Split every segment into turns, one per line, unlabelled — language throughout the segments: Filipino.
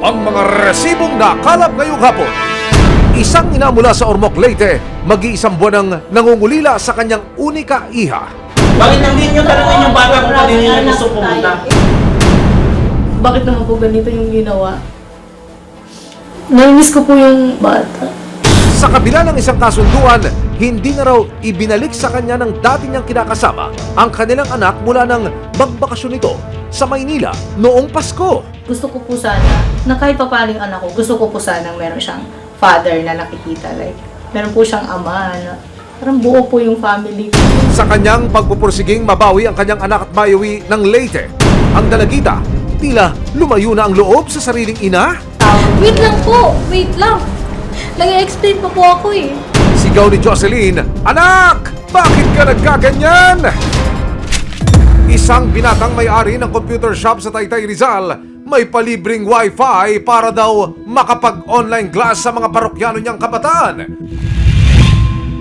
ang mga resibong nakalap ngayong hapon. Isang ina mula sa Ormoc, Leyte, mag-iisang buwan ang nangungulila sa kanyang unika iha.
Bakit hindi nyo talaga yung bata kung kanina nyo gusto pumunta?
Bakit naman po ganito yung ginawa? Namiss ko po yung bata.
Sa kabila ng isang kasunduan, hindi na raw ibinalik sa kanya ng dati niyang kinakasama ang kanilang anak mula ng magbakasyon nito sa Maynila noong Pasko.
Gusto ko po sana, na kahit papaling anak ko, gusto ko po sana meron siyang father na nakikita. Like, meron po siyang ama na parang buo po yung family.
Sa kanyang pagpupursiging mabawi ang kanyang anak at maiuwi ng Leyte, ang dalagita tila lumayo na ang loob sa sariling ina.
Wait lang po! Wait lang! Nag-explain pa po ako eh.
Sigaw ni Jocelyn, "Anak! Bakit ka nagkaganyan?" Isang binatang may-ari ng computer shop sa Taytay, Rizal, may palibreng wifi para daw makapag-online class sa mga parokyano niyang kabataan.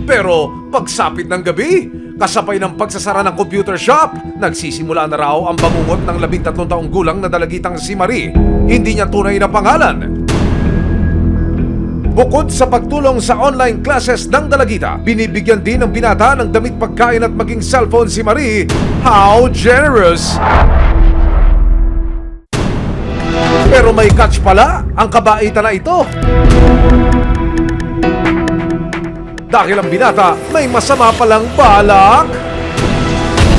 Pero pagsapit ng gabi, kasabay ng pagsasara ng computer shop, nagsisimula na raw ang bangungot ng 13 taong gulang na dalagitang si Marie. Hindi niya tunay na pangalan. Bukod sa pagtulong sa online classes ng dalagita, binibigyan din ng binata ng damit, pagkain at maging cellphone si Marie. How generous! Pero may catch pala ang kabaitan na ito. Dahil ang binata may masama palang balak.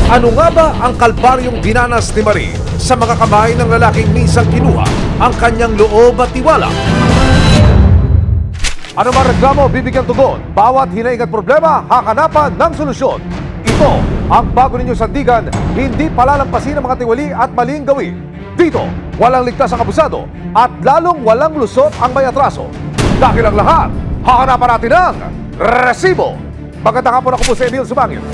Ano nga ba ang kalbaryong dinanas ni Marie sa mga kamay ng lalaking minsan kinuha ang kanyang loob at tiwala? Ano man reklamo, bibigyan tugon. Bawat hinaing at problema, hakanapan ng solusyon. Ito ang bago ninyong sandigan, hindi palalampasin ang mga tiwali at maling gawin. Dito, walang ligtas ang abusado at lalong walang lusot ang may atraso. Dahil ang lahat, hakanapan natin ang resibo. Magandang hapon, ako po si Emil Sumangil.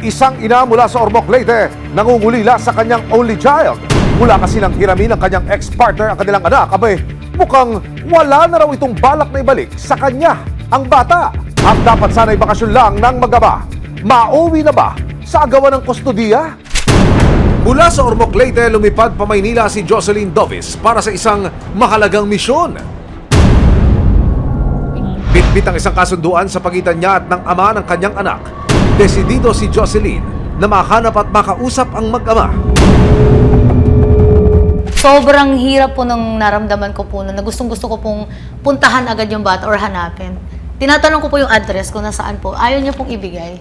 Isang ina mula sa Ormoc, Leyte, nangungulila sa kanyang only child. Mula kasi nang hiramin ng kanyang ex-partner ang kanilang anak, abay, mukhang wala na raw itong balak na ibalik sa kanya ang bata. Ang dapat sana'y bakasyon lang ng mag-ama. Mauwi na ba sa agawan ng kustodiya? Mula sa Ormoc, Leyte, lumipad pa Maynila si Jocelyn Dovis para sa isang mahalagang misyon. Bitbit ang isang kasunduan sa pagitan niya at ng ama ng kanyang anak. Desidido si Jocelyn na mahanap at makausap ang mag-ama.
Sobrang hirap po nung naramdaman ko po na gustong-gusto ko pong puntahan agad yung bata or hanapin. Tinatanong ko po yung address kung nasaan po. Ayaw niya pong ibigay.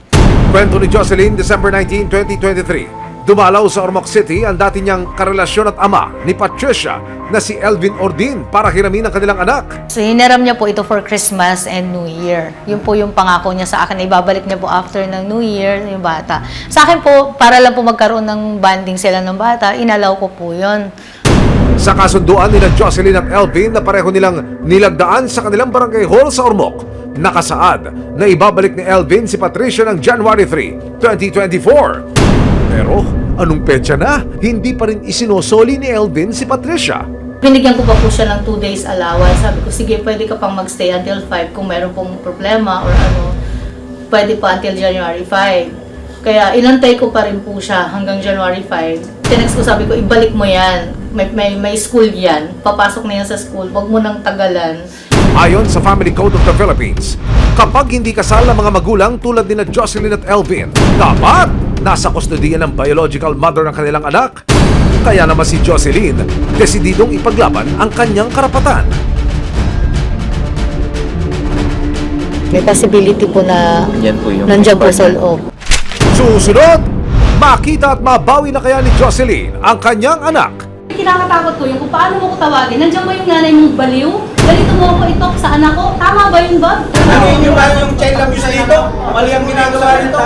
Kwento ni Jocelyn, December 19, 2023. Dumalaw sa Ormoc City ang dati niyang karelasyon at ama ni Patricia na si Elvin Ordin para hiramin ang kanilang anak.
So, hiniram niya po ito for Christmas and New Year. Yun po yung pangako niya sa akin. Ibabalik niya po after ng New Year yung bata. Sa akin po, para lang po magkaroon ng bonding sila ng bata, inalaw ko po yun.
Sa kasunduan nila Jocelyn at Elvin na pareho nilang nilagdaan sa kanilang barangay hall sa Ormoc, nakasaad na ibabalik ni Elvin si Patricia ng January 3, 2024. Pero anong petsa na? Hindi pa rin isinosoli ni Elvin si Patricia.
Binigyan ko pa po siya ng 2 days allowance. Sabi ko, sige, pwede ka pang magstay until 5 kung meron pong problema or ano, pwede pa until January 5. Kaya inantay ko pa rin po siya hanggang January 5. Tinext ko, sabi ko, ibalik mo yan. May school yan. Papasok na yan sa school. Huwag mo nang tagalan.
Ayon sa Family Code of the Philippines, kapag hindi kasal ang mga magulang tulad ni Jocelyn at Elvin, dapat nasa kustodiya ng biological mother ng kanilang anak. Kaya naman si Jocelyn, desididong ipaglaban ang kanyang karapatan.
May possibility po na
Yan po yung
nandiyan po sa loob.
Susunod, makita at mabawi na kaya ni Jocelyn ang kanyang anak.
Kinakatakot ko yung kung paano mo ko tawagin. Nandiyan ba yung nanay mong baliw? Ganito mo ako itok sa anak ko? Tama ba yun, Bob?
Naging yung yung child abuse dito? Mali ang ginagawa nito?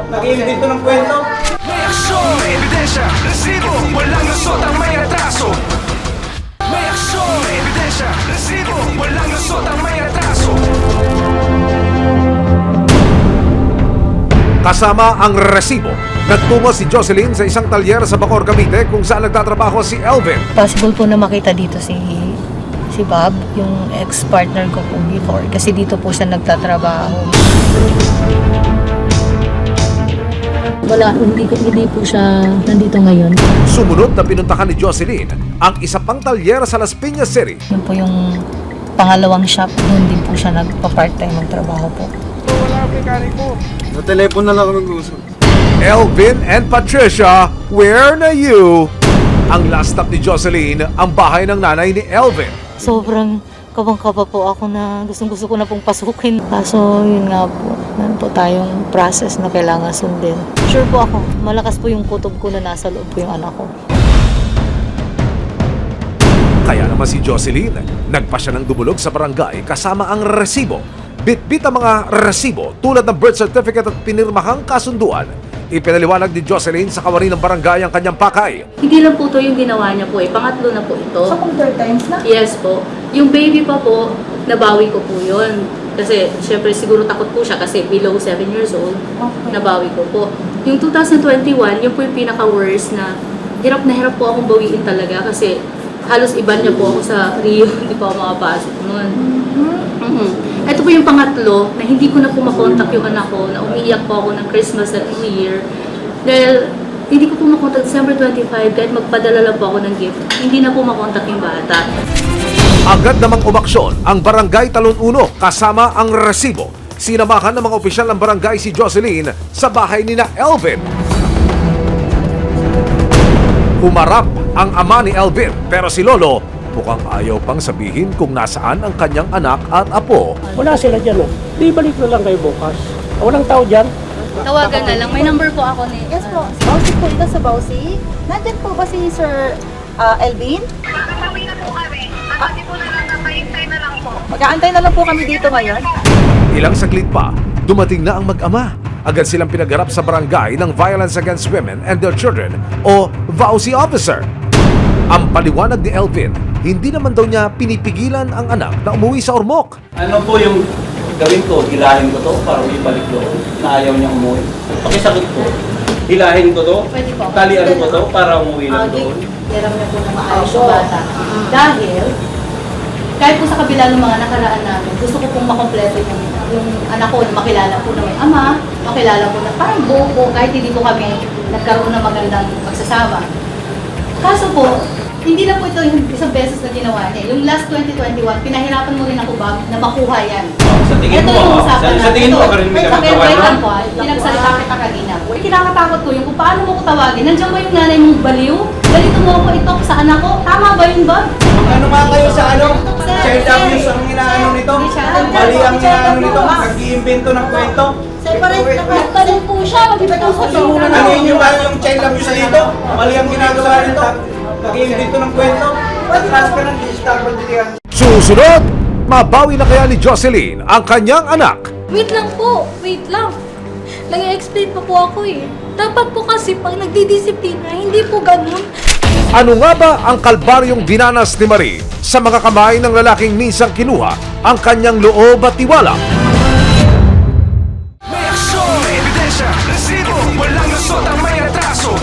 Naging dito ng kwento?
May aksyon, may ebidensya, resibo, walang lusot ang may atraso. May aksyon, may ebidensya, resibo, walang lusot ang may atraso.
Kasama ang resibo, nagtungo si Jocelyn sa isang talyer sa Bacoor, Cavite kung saan nagtatrabaho si Elvin.
Possible po na makita dito si Bob, yung ex-partner ko po before. Kasi dito po siya nagtatrabaho.
Wala, hindi po siya nandito ngayon.
Sumunod na pinuntahan ni Jocelyn ang isa pang talyera sa Las Piñas City.
Yun po yung pangalawang shop. Doon din po siya nagpa-part-time magtrabaho po.
Sa telepono na lang ako nag-uusap.
Elvin and Patricia, where na you? Ang last stop ni Jocelyn, ang bahay ng nanay ni Elvin.
Sobrang kabang-kaba po ako na gusto ko na pong pasukin. Kaso yun nga po, meron po tayong process na kailangan sundin. Sure po ako, malakas po yung kutob ko na nasa loob po yung anak ko.
Kaya naman si Jocelyn, nagpa siya ng dumulog sa barangay kasama ang resibo. Bit-bit ang mga resibo tulad ng birth certificate at pinirmahang kasunduan. Ipinaliwanag ni Jocelyn sa kawani ng barangay ang kanyang pakay.
Hindi lang po ito yung ginawa niya po pangatlo na po ito.
So, kung third times na?
Yes po. Yung baby pa po, nabawi ko po yun. Kasi syempre siguro takot po siya kasi below 7 years old, nabawi ko po. Yung 2021, yun po yung pinaka-worst na hirap po akong bawiin talaga kasi halos iban niya po ako sa Rio, hindi pa ako makapasok noon. Ito po yung pangatlo na hindi ko na po makontak yung anak ko, na umiiyak po ako ng Christmas at New Year. Dahil hindi ko po makontak December 25, kahit magpadala lang po ako ng gift, hindi na po makontak yung bata.
Agad namang umaksyon ang barangay Talon 1 kasama ang resibo. Sinamahan ng mga opisyal ng barangay si Jocelyn sa bahay ni na Elvin. Humarap ang ama ni Elvin pero si Lolo mukhang ayaw pang sabihin kung nasaan ang kanyang anak at apo.
Wala sila dyan, oh. Di balik na lang kayo bukas. Walang tao dyan.
Tawagan na lang, may number po ako ni...
Yes po. Bausi po ito sa Bausi. Nandyan po ba si Sir Elvin?
Nakakawin na po kami. Nakakawin po na lang, nakahintay na lang po.
Mag-aantay na lang po kami dito ngayon.
Ilang saglit pa, dumating na ang mag-ama. Agad silang pinagharap sa barangay ng Violence Against Women and Their Children o VAUSI officer. Ang paliwanag ni Elvin, hindi naman daw niya pinipigilan ang anak na umuwi sa Ormoc.
Ano po yung gawin ko? Hilahin ko to para ibalik doon na ayaw niya umuwi. Pakisagot ko. Hilahin ko to,
Pwede po.
talian ko to para umuwi lang doon.
Hiram niya po na maayos yung bata. Dahil, kahit po sa kabila ng mga nakaraan namin, gusto ko pong makompleto yung anak ko na makilala po na may ama, makilala po na parang buo kahit hindi po kami nagkaroon ng magandang pagsasama. Kaso po, hindi na po ito yung isang beses na ginawa niya. Yung last 2021, pinahirapan mo rin ako ba na makuha yan.
Sa tingin
Ito
mo,
yung usapan
sa tingin mo,
Ito,
ako rin may
wait
kagagawa
lang po, pinagsalita kita kanina. Kinakatakot ko yung kung paano mo ko tawagin. Nandiyan ba yung nanay mong baliw? Ganito mo ako itok sa anak ko? Tama ba yun ba?
Ano nga kayo sa ano? Child abuse ang inaano nito? Mali ang inaano nito? Nag-iimbento ng kwento?
Separate na magtanong po siya. Mag-ibigay po siya.
Ano yun ba yung child abuse dito? Mali ang ginagawa nito? Nag-iimbento ng kwento? Transfer ng digital pagdilihan.
Susunod, mabawi na kaya ni Jocelyn ang kanyang anak.
Wait lang po, wait lang. Nag-explain pa po ako eh. Dapat po kasi pag nagdidisiplina, hindi po ganun.
Ano nga ba ang kalbaryong dinanas ni Marie sa mga kamay ng lalaking minsang kinuha ang kanyang loob at tiwala?
May aksyon, may ebidensya, resibo, walang lusot ang may atraso.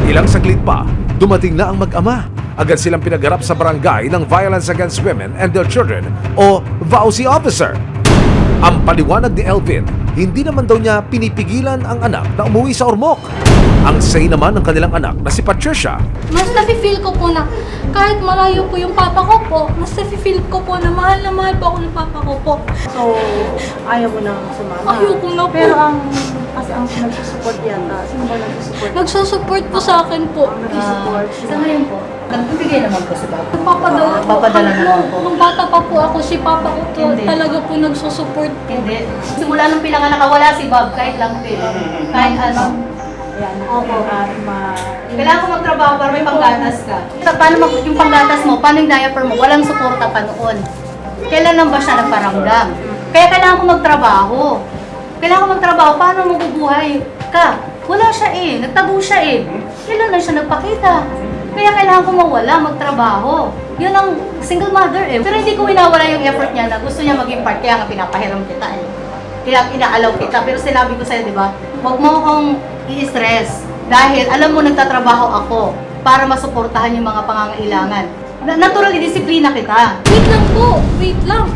Ilang saglit pa, dumating na ang mag-ama. Agad silang pinagharap sa barangay ng Violence Against Women and Their Children o VAUSI officer. Ang paliwanag ni Elvin, hindi naman daw niya pinipigilan ang anak na umuwi sa Ormoc. Ang say naman ng kanilang anak na si Patricia.
Mas nafe-feel ko po na kahit malayo po yung papa ko po, mas nafe-feel ko po na mahal po ako ng papa ko po.
So, ayaw mo nang sumama.
Ayoko na po.
Pero kasi ang nagsusupport yata. Sino ba nagsusupport?
Nagsusupport po sa akin po.
Nagsusupport.
Sa ngayon po, nagbibigay naman po si Papa.
Nagpapadala po.
Papadala naman po.
Nung bata pa po ako, si papa ko po
Hindi.
talaga po nagsusupport po.
Hindi. Simula nung pinanganak ka, wala si Bob, kahit lang din. Kahit ano.
Ayan, opo.
Kailangan ko magtrabaho para may panggatas ka. Paano yung panggatas mo, paano yung diaper mo, walang suporta pa noon. Kailan lang ba siya nagparamdam? Kaya kailangan ko magtrabaho. Kailangan ko magtrabaho, paano mabubuhay ka? Wala siya eh, nagtago siya eh. Kailan lang siya nagpakita? Kaya kailangan ko mawala, magtrabaho. Yun ang single mother eh. Pero hindi ko winawala yung effort niya na gusto niya maging part, kaya nga pinapahiram kita eh. Kaya inaalaw kita. Pero sinabi ko sa'yo, di ba, huwag mo akong i-stress. Dahil alam mo nagtatrabaho ako para masuportahan yung mga pangangailangan. Natural, disiplina kita.
Wait lang po, wait lang.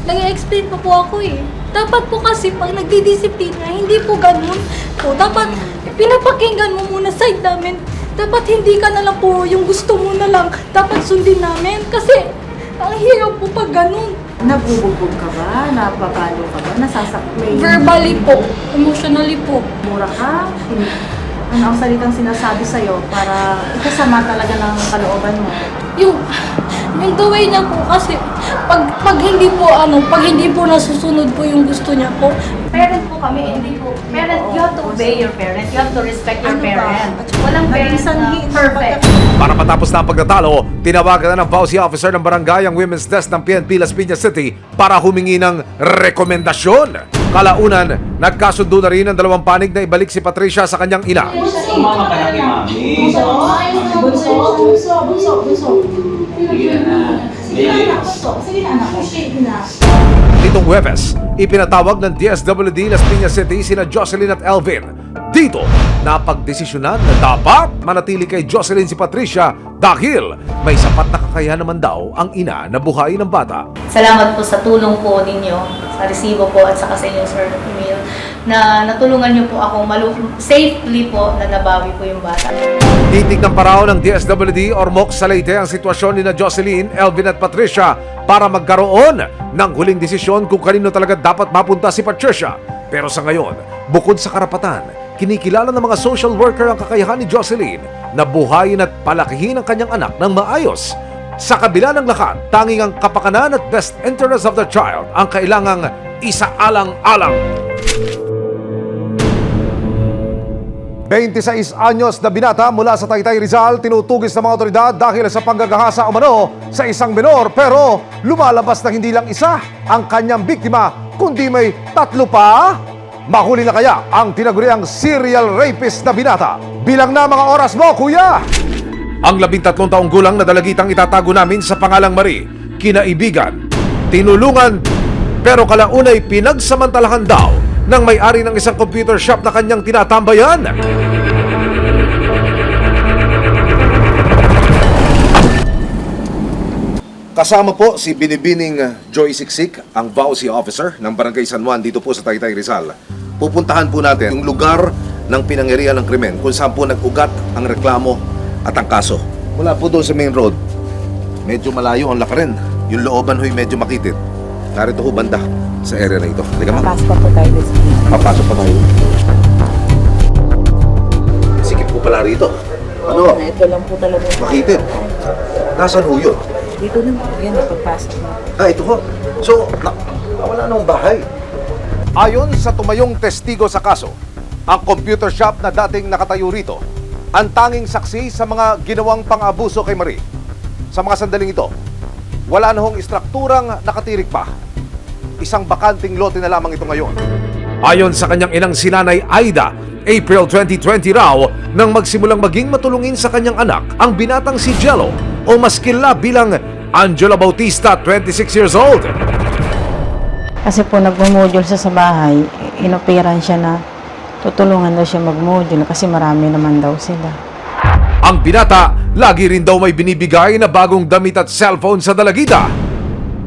Nag-explain pa po ako eh. Dapat po kasi pag nagdidisiplina, hindi po ganun po. Dapat pinapakinggan mo muna side namin. Dapat hindi ka na lang po yung gusto mo na lang. Dapat sundin namin. Kasi ang hirap po pag ganun.
Nabubugbog ka ba? Napapalo ka ba? Nasasakmay?
Verbally po, emotionally po.
Mura ka? Ano ang salitang sinasabi sa'yo para ikasama talaga ng kalooban mo?
Yung the way niya po kasi pag hindi po nasusunod po yung gusto niya po.
Parent po kami, hindi po. Parent, you have to obey your parent. You have to respect your
Ano ba?
parent. Walang parent na
Nag-isanhi-
perfect.
Para matapos na ang pagtatalo, tinawagan na ng VAUSI officer ng barangay ang women's desk ng PNP Las Piñas City para humingi ng rekomendasyon. Kalaunan, nagkasundo na rin ang dalawang panig na ibalik si Patricia sa kanyang ina.
Sumama ka na kay mami.
Nitong Huwebes, ipinatawag ng DSWD Las Piñas City sina Jocelyn at Elvin. Dito, napagdesisyonan na dapat manatili kay Jocelyn si Patricia dahil may sapat na kakayahan naman daw ang ina na buhayin ng bata.
Salamat po sa tulong po ninyo, sa resibo po at saka sa inyo, Sir Emil, na natulungan niyo po akong safely po na nabawi po yung bata.
Titignan pa raw ng DSWD or MOC sa Leyte ang sitwasyon ni na Jocelyn, Elvin at Patricia para magkaroon ng huling desisyon kung kanino talaga dapat mapunta si Patricia. Pero sa ngayon, bukod sa karapatan, kinikilala ng mga social worker ang kakayahan ni Jocelyn na buhayin at palakihin ang kanyang anak ng maayos. Sa kabila ng lahat, tanging ang kapakanan at best interest of the child ang kailangang isaalang-alang. 26 anyos na binata mula sa Taytay Rizal tinutugis ng mga otoridad dahil sa panggagahasa umano sa isang menor, pero lumalabas na hindi lang isa ang kanyang biktima kundi may 3 pa. Mahuli na kaya ang tinaguriang serial rapist na binata? Bilang na mga oras mo, kuya! Ang 13 taong gulang na dalagitang itatago namin sa pangalang Marie, kinaibigan, tinulungan, pero kalaunay pinagsamantalahan daw ng may-ari ng isang computer shop na kanyang tinatambayan. Kasama po si Binibining Joy Siksik, ang VAUSI officer ng Barangay San Juan dito po sa Taytay Rizal. Pupuntahan po natin yung lugar ng pinangyarihan ng krimen kung saan po nag-ugat ang reklamo at ang kaso. Mula po doon sa main road, medyo malayo ang lakarin. Yung looban ho'y medyo makitid. Narito ho banda sa area na ito. Halika ma'am.
Pasok po tayo dito.
Papasok pa tayo. Sikip po pala rito. Ano?
Ito lang po talaga.
Makitid. Nasaan ho yun?
Dito lang po. Yan, pagpasok mo.
Ito ho. So, wala nang bahay. Ayon sa tumayong testigo sa kaso, ang computer shop na dating nakatayo rito, ang tanging saksi sa mga ginawang pang-abuso kay Marie. Sa mga sandaling ito, wala na hong istrukturang nakatirik pa. Isang bakanting lote na lamang ito ngayon. Ayon sa kanyang inang sinanay Aida, April 2020 raw nang magsimulang maging matulungin sa kanyang anak ang binatang si Jello o mas kilala bilang Angela Bautista, 26 years old.
Kasi po nagmo-module siya sa bahay, inoperan siya na tutulungan daw siya mag-module kasi marami naman daw sila.
Ang binata, lagi rin daw may binibigay na bagong damit at cellphone sa dalagita.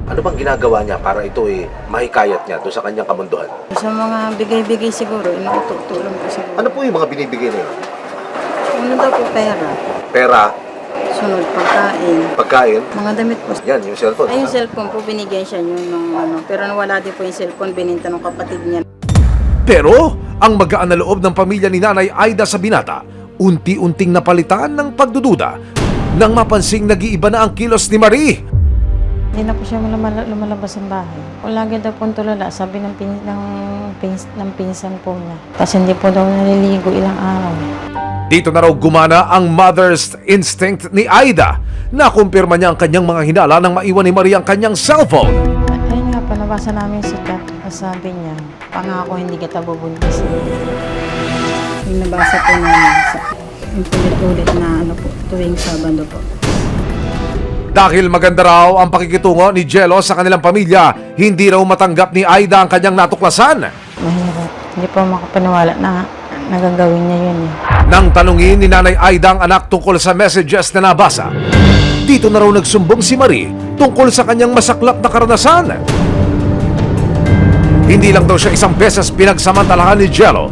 Ano bang ginagawa niya para ito mahikayat niya doon sa kanyang kamunduhan?
Sa mga bigay-bigay siguro, inututulong ko siguro.
Ano po yung mga binibigay niya?
Ano daw po pera?
Pera,
Sunod, pagkain.
pagkain,
Mga damit po.
yan, yung cellphone.
Ay, yung cellphone po, binigyan siya yun ng ano. Pero nawala din po yung cellphone, bininta ng kapatid niya.
Pero, ang magaan na loob ng pamilya ni Nanay Aida sa binata, unti-unting napalitan ng pagdududa nang mapansing nag-iiba na ang kilos ni Marie.
Hindi na po siya lumalabas ng bahay. O lagi daw po tulala, sabi ng pinsan po niya. Tapos hindi po daw naliligo ilang araw.
Dito na raw gumana ang mother's instinct ni Aida. Nakumpirma niya ang kanyang mga hinala nang maiwan ni Marie ang kanyang cellphone.
Ayun nga po, nabasa namin sa chat. Sabi niya, pangako hindi kita bubuntis. Yung nabasa po namin sa ulit-ulit na ano po, tuwing Sabado po.
Dahil maganda raw ang pakikitungo ni Jello sa kanilang pamilya, hindi raw matanggap ni Aida ang kanyang natuklasan.
Mahirap. Hindi po makapaniwala na nagagawin niya yun eh.
Nang tanungin ni Nanay Aida ang anak tungkol sa messages na nabasa, Dito na raw nagsumbong si Marie tungkol sa kanyang masaklap na karanasan. Hindi lang daw siya isang beses pinagsamantalahan ni Jello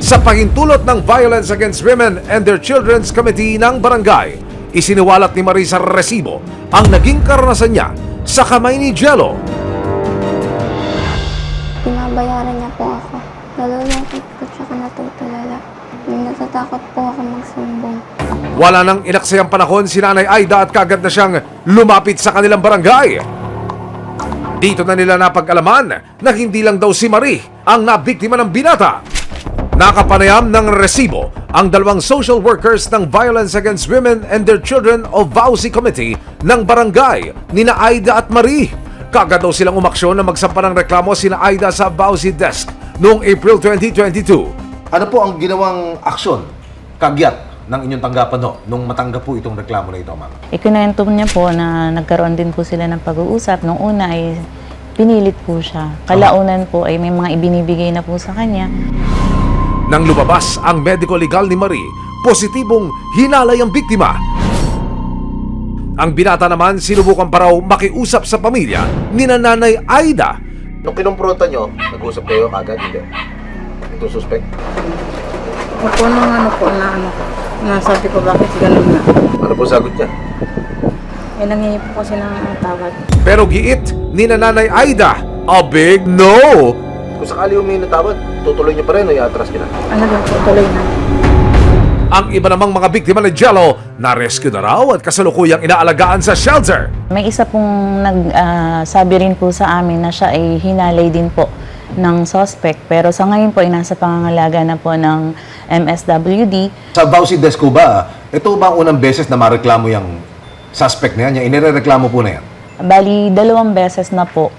sa pahintulot ng Violence Against Women and Their Children's Committee ng barangay. Isiniwalat ni Marie sa resibo ang naging karanasan niya sa kamay ni Jello.
Pinabayaran niya po ako. Nalulungkot po tsaka natutulala. Natatakot po ako magsumbong.
Wala nang inaksayang panahon si Nanay Aida at kagad na siyang lumapit sa kanilang barangay. Dito na nila napag-alaman na hindi lang daw si Marie ang nabiktima ng binata. Nakapanayam ng resibo ang dalawang social workers ng Violence Against Women and Their Children of VAUSI Committee ng barangay nina Aida at Marie. Kagad daw silang umaksyon na magsampa ng reklamo sina Aida sa VAUSI desk noong April 2022.
Ano po ang ginawang aksyon, kagyat ng inyong tanggapan nung matanggap po itong reklamo na ito, ma'am?
Ikinento niya po na nagkaroon din po sila ng pag-uusap. Nung una ay pinilit po siya. Kalaunan po ay may mga ibinibigay na po sa kanya.
Nang lumabas ang medico-legal ni Marie, positibong hinalay ang biktima. Ang binata naman sinubukan pa raw makiusap sa pamilya ni Nanay Aida.
Nung kinumpronta nyo, nag-usap kayo kagad, hindi? Itong suspect?
Ako nung nasabi ko bakit ganun na.
Ano po sagot niya?
Nangingi po kasi ng tawad.
Pero giit ni Nanay Aida, a big no!
Kung sakali humingi ng tawad, tutuloy nyo pa rin o i-atras nyo na?
Ano lang po, tuloy na.
Ang iba namang mga biktima ni Jello, na-rescue na raw at kasalukuyang inaalagaan sa shelter.
May isa pong nagsabi rin po sa amin na siya ay hinalay din po ng suspect. Pero sa ngayon po ay nasa pangangalaga na po ng MSWD.
Sa VAUSI desk ko ba, ito ba ang unang beses na mareklamo yung suspect na yan? Yung inireklamo po na yan?
Bali, 2 beses na po.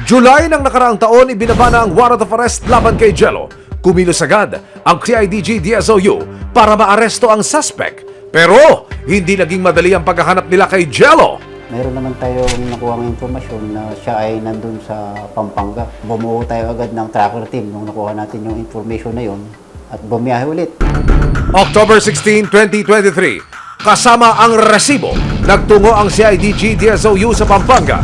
July ng nakaraang taon, ibinaba na ang warrant of arrest laban kay Jello. Kumilos agad ang CIDG DSOU para maaresto ang suspect. Pero hindi naging madali ang paghahanap nila kay Jello.
Meron naman tayong nakuha ng informasyon na siya ay nandun sa Pampanga. Bumuo tayo agad ng tracker team nung nakuha natin yung information na yun at bumiyahe ulit.
October 16, 2023, kasama ang resibo, nagtungo ang CIDG DSOU sa Pampanga.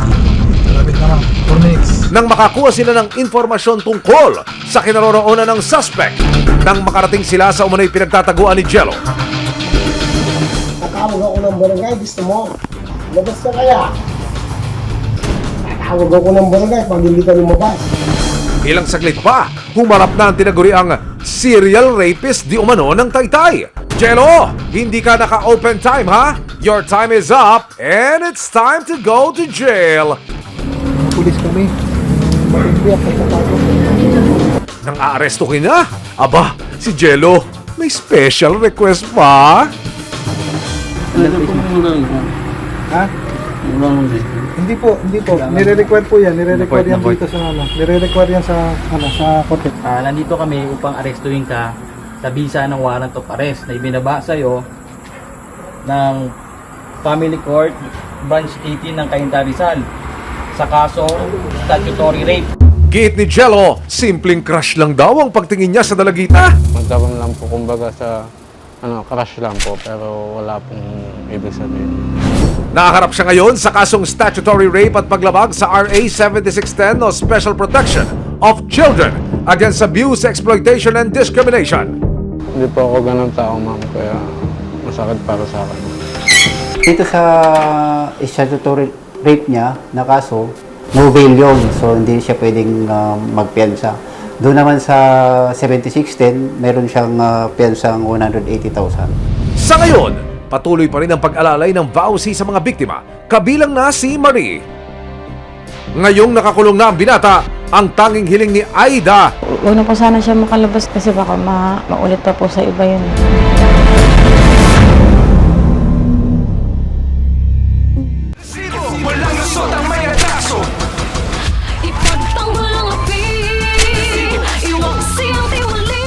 Nang makakuha sila ng informasyon tungkol sa kinaroroonan ng suspect, nang makarating sila sa umunay pinagtataguan ni Jello.
Tatawag ako ng barangay, gusto mo? Labas ka kaya? Tatawag ako ng barangay pag hindi ka lumabas.
Ilang saglit pa, humarap na ang tinaguriang serial rapist di umano ng Taytay. Jello, hindi ka naka-open time ha? Your time is up and it's time to go to jail.
Pulis kami. Matindi ang pagkatago.
Nang aaresto ka na, aba, si Jello, may special request pa?
Ha? Hindi po. Nire-require po yan. Nire-require yan dito sa Nire-require yan sa korte.
Nandito kami upang arestuhin ka sa bisa ng warrant of arrest na ibinaba sa'yo ng Family Court Branch 18 ng Cainta Rizal sa kasong statutory rape.
Giit ni Jello, simpleng crush lang daw ang pagtingin niya sa dalagita.
Magkaroon lang po kumbaga sa crush lang po pero wala pong ibig sabihin.
Nakaharap siya ngayon sa kasong statutory rape at paglabag sa RA 7610 o Special Protection of Children Against Abuse, Exploitation and Discrimination.
Hindi po ako ganun tao, ma'am, kaya masakit para sa akin.
Dito sa statutory rape niya na kaso, no bail yun. So hindi siya pwedeng magpiyansa. Doon naman sa 7610, meron siyang piyansang 180,000.
Sa ngayon, patuloy pa rin ang pag-alalay ng VAUSI sa mga biktima, kabilang na si Marie. Ngayong nakakulong na ang binata, ang tanging hiling ni Aida.
Huwag na po sana siya makalabas kasi baka maulit pa po sa iba yun.
Walang lusot ang may atraso.
Ipagtanggol ang api, iwaksi ang tiwali.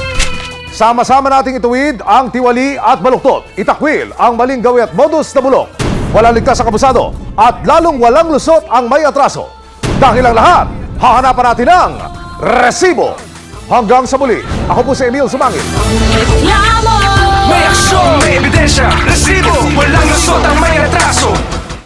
Sama-sama nating ituwid ang tiwali at baluktot. Itakwil ang maling gawi at modus na bulok. Walang ligtas sa kabusado at lalong walang lusot ang may atraso. Dahil ang lahat, hahanapan natin ang resibo. Hanggang sa muli, ako po si Emil Sumangit.
Reklamo!
May aksyon, may ebidensya, resibo, walang lusot ang may atraso.